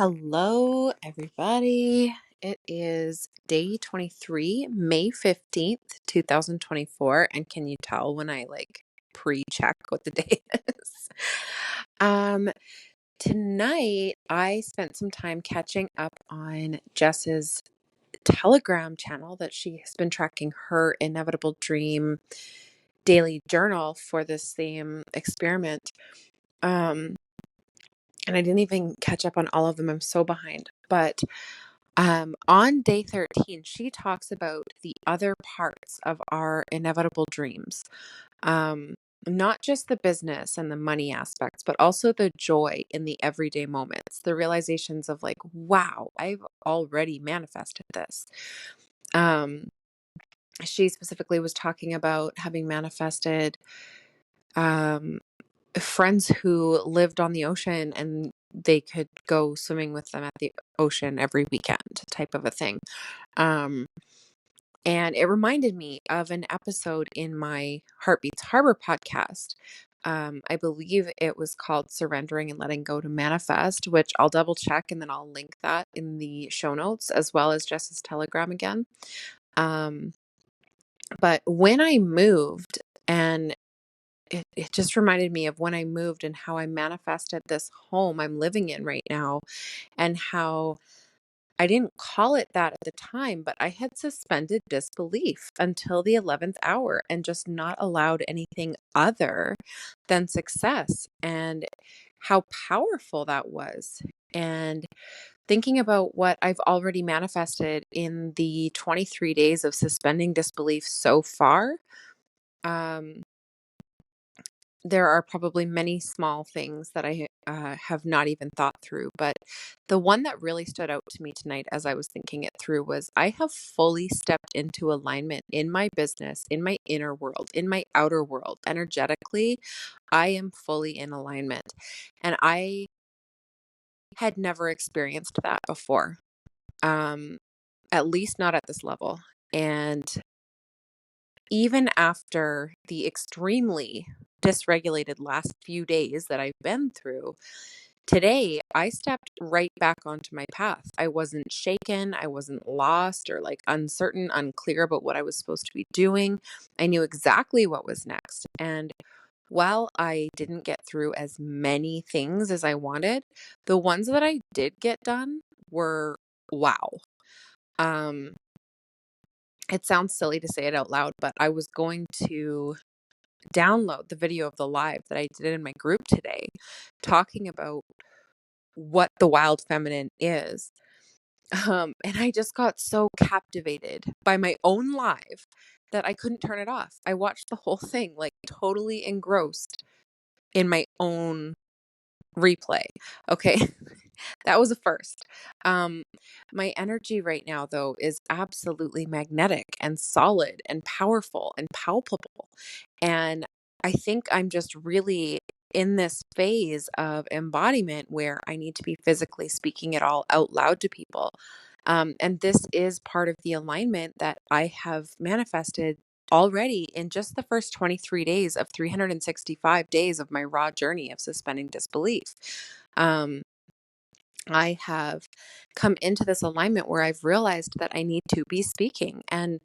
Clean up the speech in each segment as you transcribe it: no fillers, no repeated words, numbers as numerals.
Hello, everybody. It is day 23, May 15th, 2024. And can you tell when I pre-check what the day is? Um, Tonight I spent some time catching up on Jess's Telegram channel that she has been tracking her Inevitable Dream daily journal for this same experiment. And I didn't even catch up on all of them. I'm so behind. But on day 13, she talks about the other parts of our inevitable dreams. Um, Not just the business and the money aspects, but also the joy in the everyday moments, the realizations of wow, I've already manifested this. Um, she specifically was talking about having manifested um, friends who lived on the ocean and they could go swimming with them at the ocean every weekend type of a thing. Um, and it reminded me of an episode in my Heartbeats Harbor podcast. I believe it was called Surrendering and Letting Go to Manifest, which I'll double check and then I'll link that in the show notes as well as Jess's Telegram again. But when I moved, and it just reminded me of when I moved and how I manifested this home I'm living in right now, and how I didn't call it that at the time, but I had suspended disbelief until the 11th hour and just not allowed anything other than success, and how powerful that was. And thinking about what I've already manifested in the 23 days of suspending disbelief so far, um, there are probably many small things that I have not even thought through. But the one that really stood out to me tonight as I was thinking it through was I have fully stepped into alignment in my business, in my inner world, in my outer world. Energetically, I am fully in alignment. And I had never experienced that before, um, at least not at this level. And even after the extremely dysregulated last few days that I've been through, today I stepped right back onto my path. I wasn't shaken. I wasn't lost or uncertain, unclear about what I was supposed to be doing. I knew exactly what was next. And while I didn't get through as many things as I wanted, the ones that I did get done were wow. Um, it sounds silly to say it out loud, but I was going to download the video of the live that I did in my group today, talking about what the wild feminine is. And I just got so captivated by my own live that I couldn't turn it off. I watched the whole thing, totally engrossed in my own replay. Okay. That was a first. My energy right now, though, is absolutely magnetic and solid and powerful and palpable. And I think I'm just really in this phase of embodiment where I need to be physically speaking it all out loud to people. And this is part of the alignment that I have manifested already in just the first 23 days of 365 days of my raw journey of suspending disbelief. Um, I have come into this alignment where I've realized that I need to be speaking. And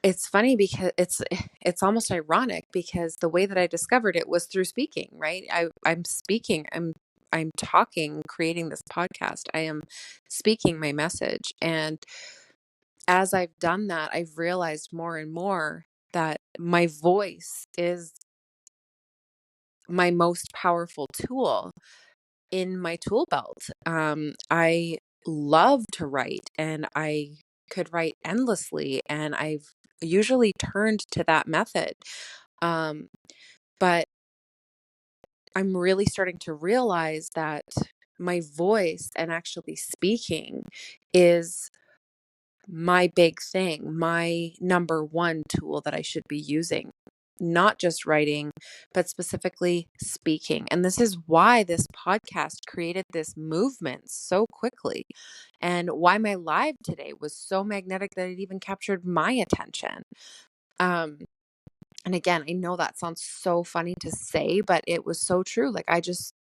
it's funny because it's almost ironic because the way that I discovered it was through speaking, right? I'm speaking, I'm talking, creating this podcast. I am speaking my message. And as I've done that, I've realized more and more that my voice is my most powerful tool in my tool belt. I love to write and I could write endlessly, and I've usually turned to that method. Um, but I'm really starting to realize that my voice and actually speaking is my big thing, my number one tool that I should be using, not just writing, but specifically speaking. And this is why this podcast created this movement so quickly, and why my live today was so magnetic that it even captured my attention. Um, and again, I know that sounds so funny to say, but it was so true.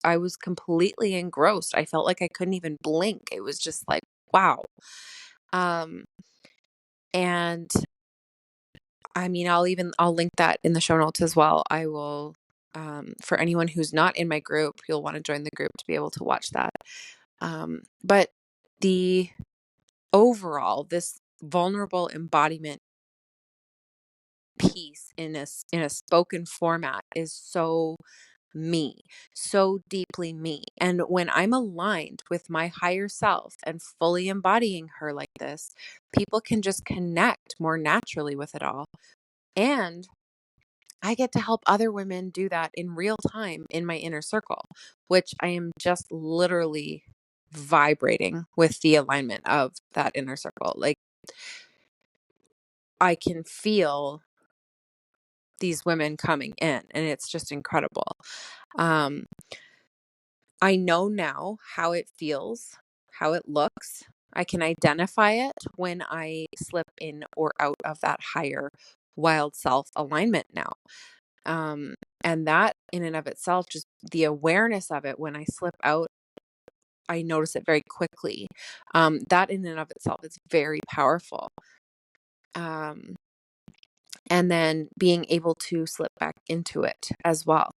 I was completely engrossed. I felt like I couldn't even blink. It was just like, wow. Um, and I mean, I'll link that in the show notes as well. I will, for anyone who's not in my group, you'll want to join the group to be able to watch that. But the overall, this vulnerable embodiment piece in a spoken format is so me, so deeply me. And when I'm aligned with my higher self and fully embodying her like this, people can just connect more naturally with it all. And I get to help other women do that in real time in my inner circle, which I am just literally vibrating with the alignment of that inner circle. Like, I can feel these women coming in, and it's just incredible. Um, I know now how it feels, how it looks. I can identify it when I slip in or out of that higher wild self alignment now. And that in and of itself, just the awareness of it when I slip out, I notice it very quickly. That in and of itself is very powerful. Um, and then being able to slip back into it as well.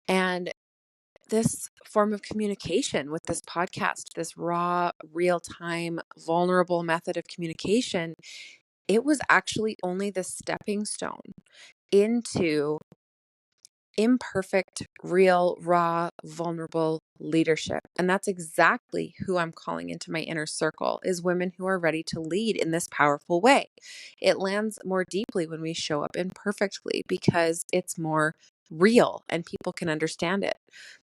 And this form of communication with this podcast, this raw, real time, vulnerable method of communication, it was actually only the stepping stone into imperfect, real, raw, vulnerable leadership. And that's exactly who I'm calling into my inner circle, is women who are ready to lead in this powerful way. It lands more deeply when we show up imperfectly because it's more real and people can understand it.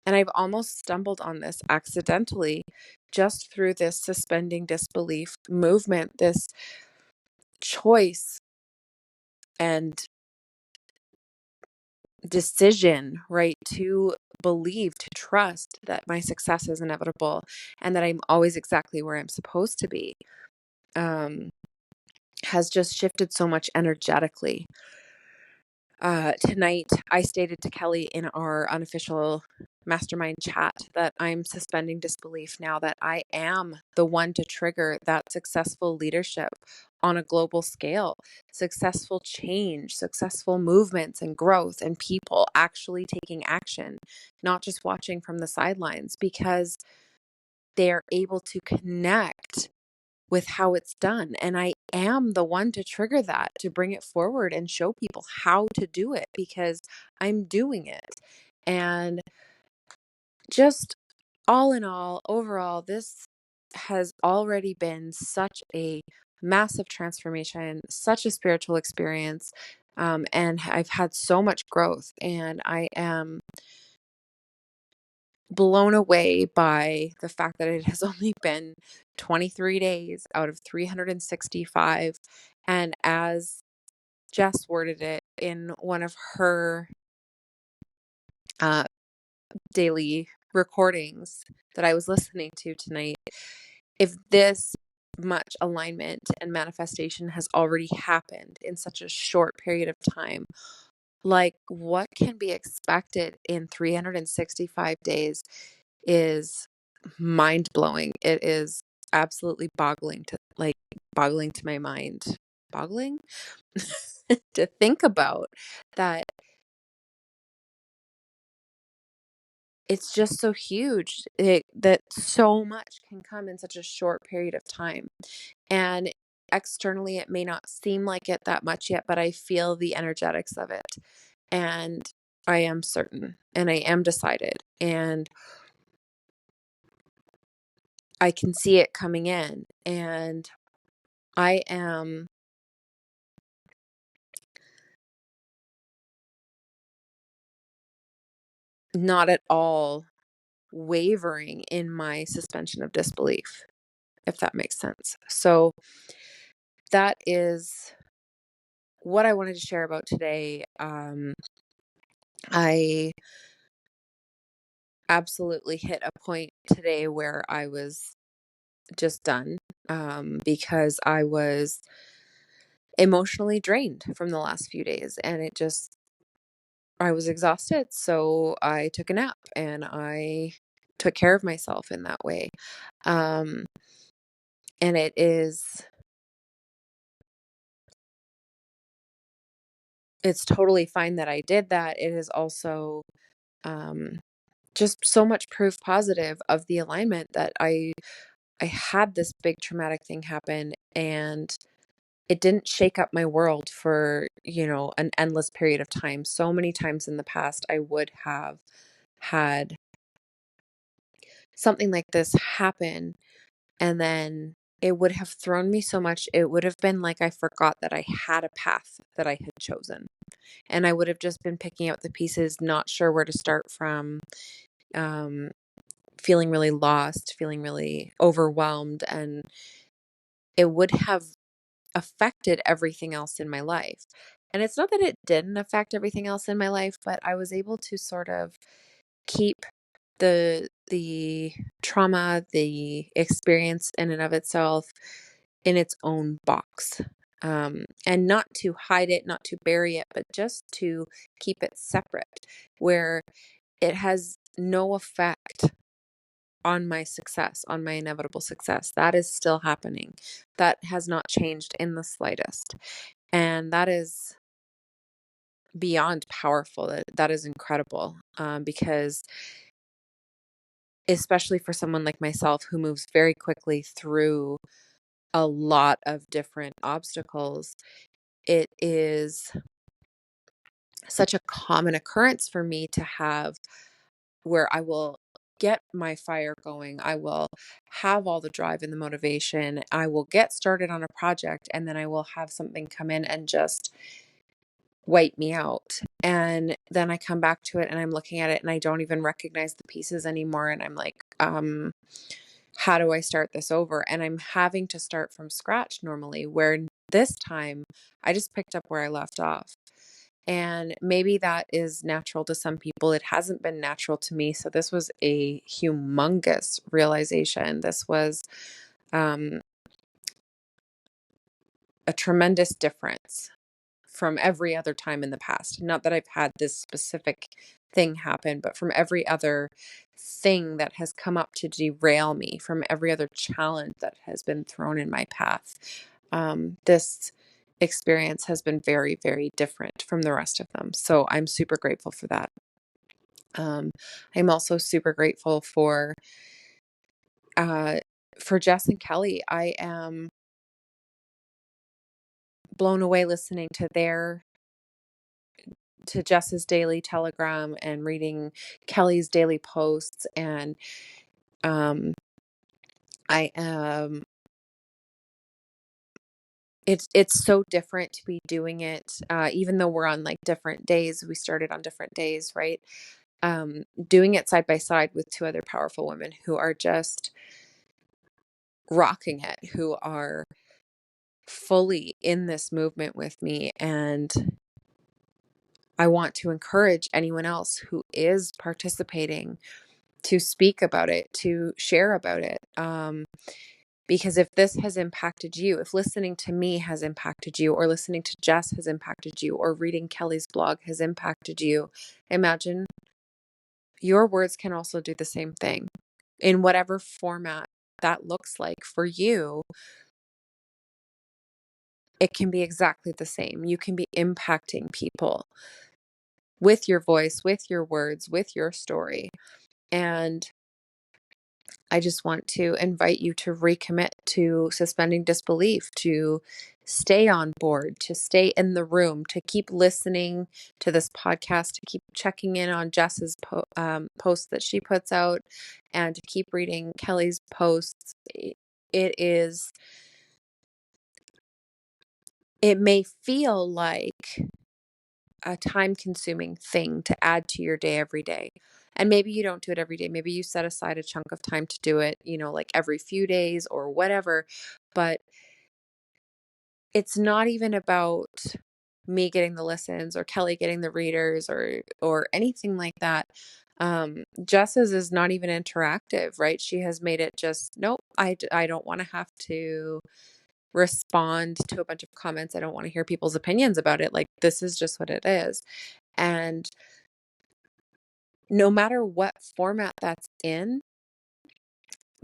And I've almost stumbled on this accidentally just through this suspending disbelief movement, this choice and decision, right, to believe, to trust that my success is inevitable and that I'm always exactly where I'm supposed to be, um, has just shifted so much energetically. Tonight, I stated to Kelly in our unofficial mastermind chat that I'm suspending disbelief now that I am the one to trigger that successful leadership on a global scale, successful change, successful movements and growth, and people actually taking action, not just watching from the sidelines, because they're able to connect with how it's done. And I am the one to trigger that, to bring it forward and show people how to do it because I'm doing it. And just all in all, overall, this has already been such a massive transformation, such a spiritual experience. And I've had so much growth, and I am blown away by the fact that it has only been 23 days out of 365. And as Jess worded it in one of her uh, daily recordings that I was listening to tonight, if this much alignment and manifestation has already happened in such a short period of time, like what can be expected in 365 days is mind blowing. It is absolutely boggling to my mind. Boggling to think about that. It's just so huge that so much can come in such a short period of time. And externally, it may not seem like it that much yet, but I feel the energetics of it. And I am certain and I am decided. And I can see it coming in. And I am not at all wavering in my suspension of disbelief, if that makes sense. So that is what I wanted to share about today. I absolutely hit a point today where I was just done, because I was emotionally drained from the last few days, and it just I was exhausted, so I took a nap and I took care of myself in that way. Um, and it's totally fine that I did that. It is also um, just so much proof positive of the alignment that I had this big traumatic thing happen, and it didn't shake up my world for, an endless period of time. So many times in the past, I would have had something like this happen, and then it would have thrown me so much. It would have been like I forgot that I had a path that I had chosen. And I would have just been picking out the pieces, not sure where to start from, um, feeling really lost, feeling really overwhelmed. And it would have affected everything else in my life. And it's not that it didn't affect everything else in my life, but I was able to sort of keep the trauma, the experience in and of itself in its own box. And not to hide it, not to bury it, but just to keep it separate, where it has no effect on my success, on my inevitable success. That is still happening. That has not changed in the slightest. And that is beyond powerful. That is incredible, because especially for someone like myself who moves very quickly through a lot of different obstacles, it is such a common occurrence for me to have where I will get my fire going. I will have all the drive and the motivation. I will get started on a project, and then I will have something come in and just wipe me out. And then I come back to it and I'm looking at it and I don't even recognize the pieces anymore. And I'm like, how do I start this over? And I'm having to start from scratch normally, where this time I just picked up where I left off. And maybe that is natural to some people. It hasn't been natural to me. So this was a humongous realization. This was um, a tremendous difference from every other time in the past. Not that I've had this specific thing happen, but from every other thing that has come up to derail me, from every other challenge that has been thrown in my path. This experience has been very, very different from the rest of them. So I'm super grateful for that. I'm also super grateful uh, for Jess and Kelly. I am blown away listening to Jess's daily telegram and reading Kelly's daily posts. And um, I am, it's so different to be doing it, even though we're on like different days. We started on different days, right? Doing it side by side with two other powerful women who are just rocking it, who are fully in this movement with me. And I want to encourage anyone else who is participating to speak about it, to share about it. Because if this has impacted you, if listening to me has impacted you, or listening to Jess has impacted you, or reading Kelly's blog has impacted you, imagine your words can also do the same thing in whatever format that looks like for you. It can be exactly the same. You can be impacting people with your voice, with your words, with your story. And I just want to invite you to recommit to suspending disbelief, to stay on board, to stay in the room, to keep listening to this podcast, to keep checking in on Jess's posts that she puts out, and to keep reading Kelly's posts. It is, it may feel like a time consuming thing to add to your day every day. And maybe you don't do it every day. Maybe you set aside a chunk of time to do it, like every few days or whatever. But it's not even about me getting the listens or Kelly getting the readers or anything like that. Jess's is not even interactive, right? She has made it just, nope, I don't want to have to respond to a bunch of comments. I don't want to hear people's opinions about it. Like, this is just what it is. And no matter what format that's in,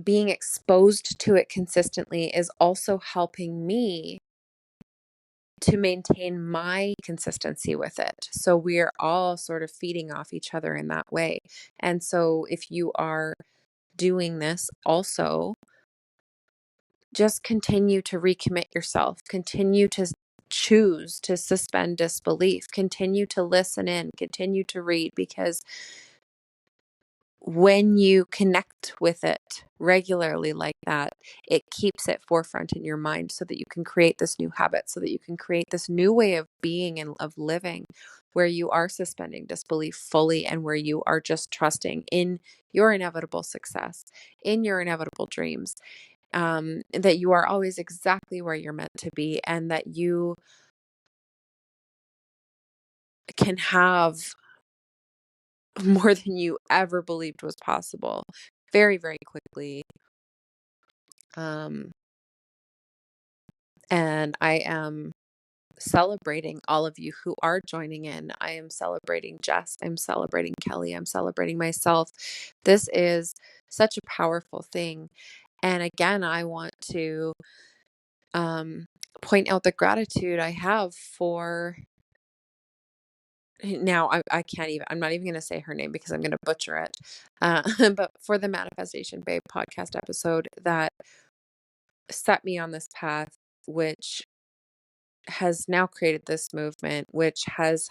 being exposed to it consistently is also helping me to maintain my consistency with it. So we're all sort of feeding off each other in that way. And so if you are doing this also, just continue to recommit yourself, continue to choose to suspend disbelief, continue to listen in, continue to read, because when you connect with it regularly like that, it keeps it forefront in your mind so that you can create this new habit, so that you can create this new way of being and of living where you are suspending disbelief fully and where you are just trusting in your inevitable success, in your inevitable dreams, that you are always exactly where you're meant to be, and that you can have more than you ever believed was possible very, very quickly. Um, and I am celebrating all of you who are joining in. I am celebrating Jess. I'm celebrating Kelly. I'm celebrating myself. This is such a powerful thing. And again, I want to point out the gratitude I have for now. I can't even, I'm not even going to say her name because I'm going to butcher it. But for the Manifestation Babe podcast episode that set me on this path, which has now created this movement, which has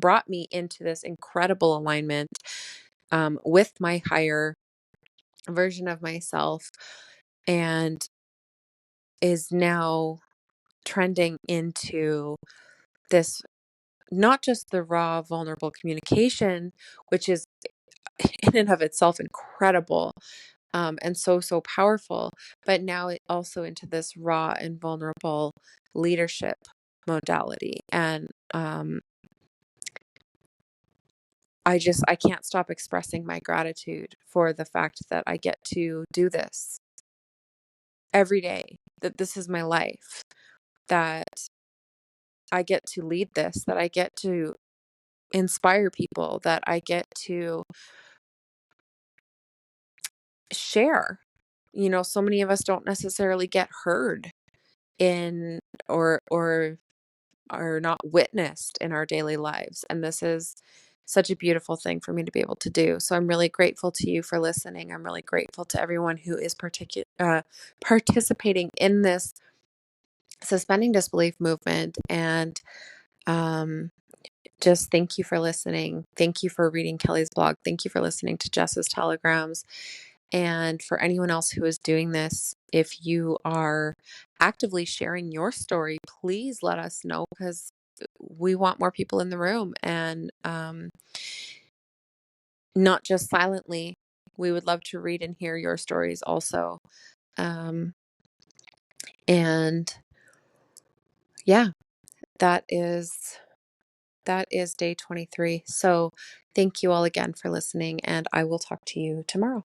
brought me into this incredible alignment with my higher version of myself, and is now trending into this, not just the raw, vulnerable communication, which is in and of itself incredible, and so, so powerful, but now it also into this raw and vulnerable leadership modality. And I can't stop expressing my gratitude for the fact that I get to do this every day, that this is my life, that I get to lead this, that I get to inspire people, that I get to share. You know, so many of us don't necessarily get heard in, or are not witnessed in our daily lives. And this is such a beautiful thing for me to be able to do. So I'm really grateful to you for listening. I'm really grateful to everyone who is participating in this suspending disbelief movement. And just thank you for listening. Thank you for reading Kelly's blog. Thank you for listening to Jess's telegrams. And for anyone else who is doing this, if you are actively sharing your story, please let us know, because we want more people in the room, and not just silently. We would love to read and hear your stories also. And yeah, that is day 23. So thank you all again for listening, and I will talk to you tomorrow.